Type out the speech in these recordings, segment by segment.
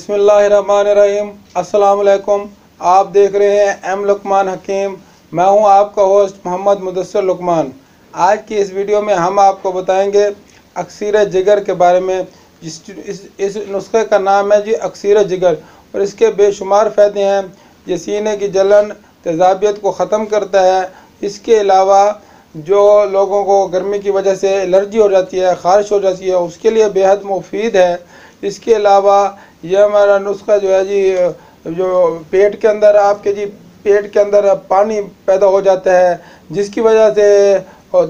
बिस्मिल्लाहिर्रहमानिर्रहीम। अस्सलाम वालेकुम। आप देख रहे हैं लुकमान हकीम। मैं हूं आपका होस्ट मोहम्मद मुदस्सिर लुकमान। आज की इस वीडियो में हम आपको बताएंगे अक्सीर जिगर के बारे में। इस नुस्खे का नाम है जी अक्सीर जिगर और इसके बेशुमार फ़ायदे हैं। ये सीने की जलन तेज़ाबियत को ख़त्म करता है। इसके अलावा जो लोगों को गर्मी की वजह से एलर्जी हो जाती है, खारिश हो जाती है, उसके लिए बेहद मुफीद है। इसके अलावा यह हमारा नुस्खा जो है जी, जो पेट के अंदर आपके जी पेट के अंदर पानी पैदा हो जाता है, जिसकी वजह से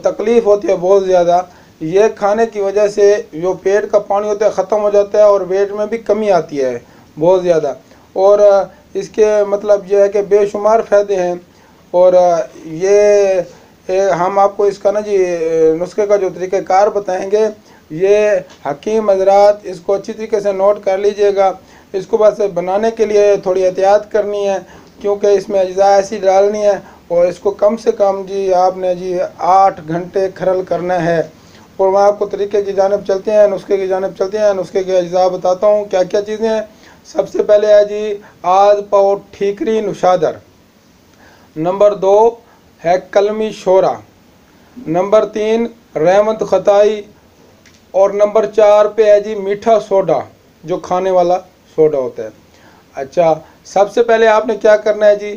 तकलीफ़ होती है बहुत ज़्यादा। ये खाने की वजह से जो पेट का पानी होता है ख़त्म हो जाता है और वेट में भी कमी आती है बहुत ज़्यादा। और इसके मतलब यह है कि बेशुमार फ़ायदे हैं। और ये हम आपको इसका ना जी नुस्खे का जो तरीक़ाकार बताएंगे। ये हकीम हज़रात इसको अच्छी तरीके से नोट कर लीजिएगा। इसको बस बनाने के लिए थोड़ी एहतियात करनी है, क्योंकि इसमें अज्जा ऐसी डालनी है और इसको कम से कम जी आपने जी 8 घंटे खरल करना है। और मैं आपको तरीके की जानिब चलते हैं, नुस्खे की जानिब चलते हैं। नुस्खे के अज्जा बताता हूँ क्या क्या चीज़ें हैं। सबसे पहले है जी आध पाव ठीकरी नुशादर। नंबर 2 है कलमी शोरा। नंबर 3 रहमत खताई। और नंबर 4 पे है जी मीठा सोडा, जो खाने वाला सोडा होता है। अच्छा, सबसे पहले आपने क्या करना है जी,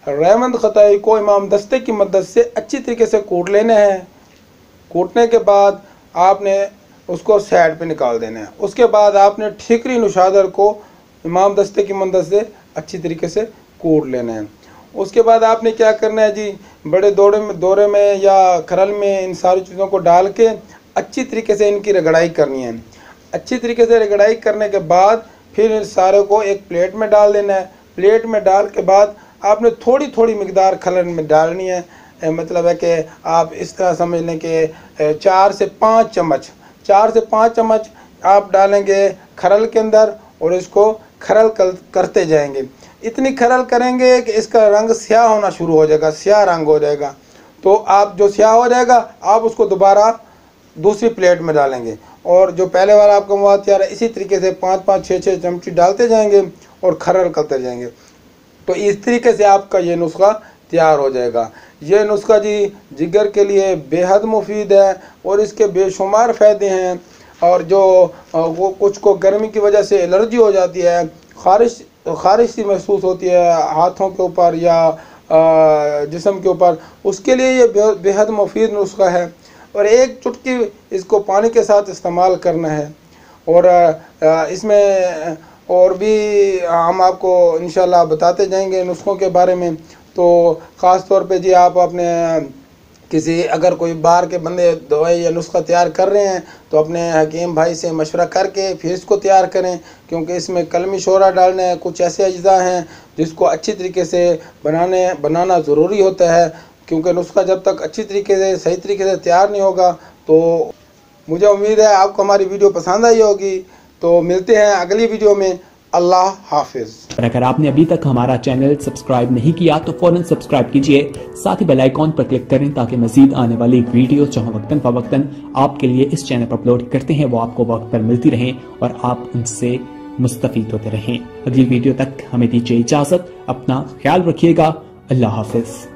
रहमत खताई को इमाम दस्ते की मदद से अच्छी तरीके से कूट लेना है। कूटने के बाद आपने उसको साइड पे निकाल देना है। उसके बाद आपने ठीकरी नुशादर को इमाम दस्ते की मदद से अच्छी तरीके से कूट लेना है। उसके बाद आपने क्या करना है जी, बड़े दौरे में या खरल में इन सारी चीज़ों को डाल के अच्छी तरीके से इनकी रगड़ाई करनी है। अच्छी तरीके से रगड़ाई करने के बाद फिर इन सारे को एक प्लेट में डाल देना है। प्लेट में डाल के बाद आपने थोड़ी थोड़ी मिकदार खरल में डालनी है। मतलब है कि आप इस तरह समझ लें कि 4 से 5 चम्मच आप डालेंगे खरल के अंदर और इसको खरल करते जाएंगे। इतनी खरल करेंगे कि इसका रंग स्याह होना शुरू हो जाएगा, स्याह रंग हो जाएगा। तो आप जो स्याह हो जाएगा आप उसको दोबारा दूसरी प्लेट में डालेंगे और जो पहले वाला आपका मवाद तैयार है इसी तरीके से 5-5, 6-6 चमची डालते जाएंगे और खरल करते जाएंगे। तो इस तरीके से आपका ये नुस्खा तैयार हो जाएगा। ये नुस्खा जी जिगर के लिए बेहद मुफीद है और इसके बेशुमार फ़ायदे हैं। और जो वो कुछ को गर्मी की वजह से एलर्जी हो जाती है, खारिश सी महसूस होती है हाथों के ऊपर या जिस्म के ऊपर, उसके लिए ये बेहद मुफीद नुस्खा है। और एक चुटकी इसको पानी के साथ इस्तेमाल करना है। और इसमें और भी हम आपको इंशाल्लाह बताते जाएंगे नुस्खों के बारे में। तो ख़ास तौर पे जी आप अपने किसी अगर कोई बाहर के बंदे दवाई या नुस्खा तैयार कर रहे हैं तो अपने हकीम भाई से मशवरा करके फिर इसको तैयार करें, क्योंकि इसमें कलमी शोरा डालने हैं, कुछ ऐसे अज्जा हैं जिसको अच्छी तरीके से बनाना ज़रूरी होता है। क्योंकि नुस्खा जब तक अच्छी तरीके से सही तरीके से तैयार नहीं होगा। तो मुझे उम्मीद है आपको हमारी वीडियो पसंद आई होगी। तो मिलते हैं अगली वीडियो में। अल्लाह हाफिज़। और अगर आपने अभी तक हमारा चैनल सब्सक्राइब नहीं किया तो फौरन सब्सक्राइब कीजिए, साथ ही बेल आइकॉन पर क्लिक करें ताकि मजीद आने वाली वीडियो जो हम वक्तन फवक्तन आपके लिए इस चैनल पर अपलोड करते हैं वो आपको वक्त पर मिलती रहें और आप उनसे मुस्तफीद होते रहें। अगली वीडियो तक हमें दीजिए इजाजत। अपना ख्याल रखिएगा। अल्लाह हाफिज़।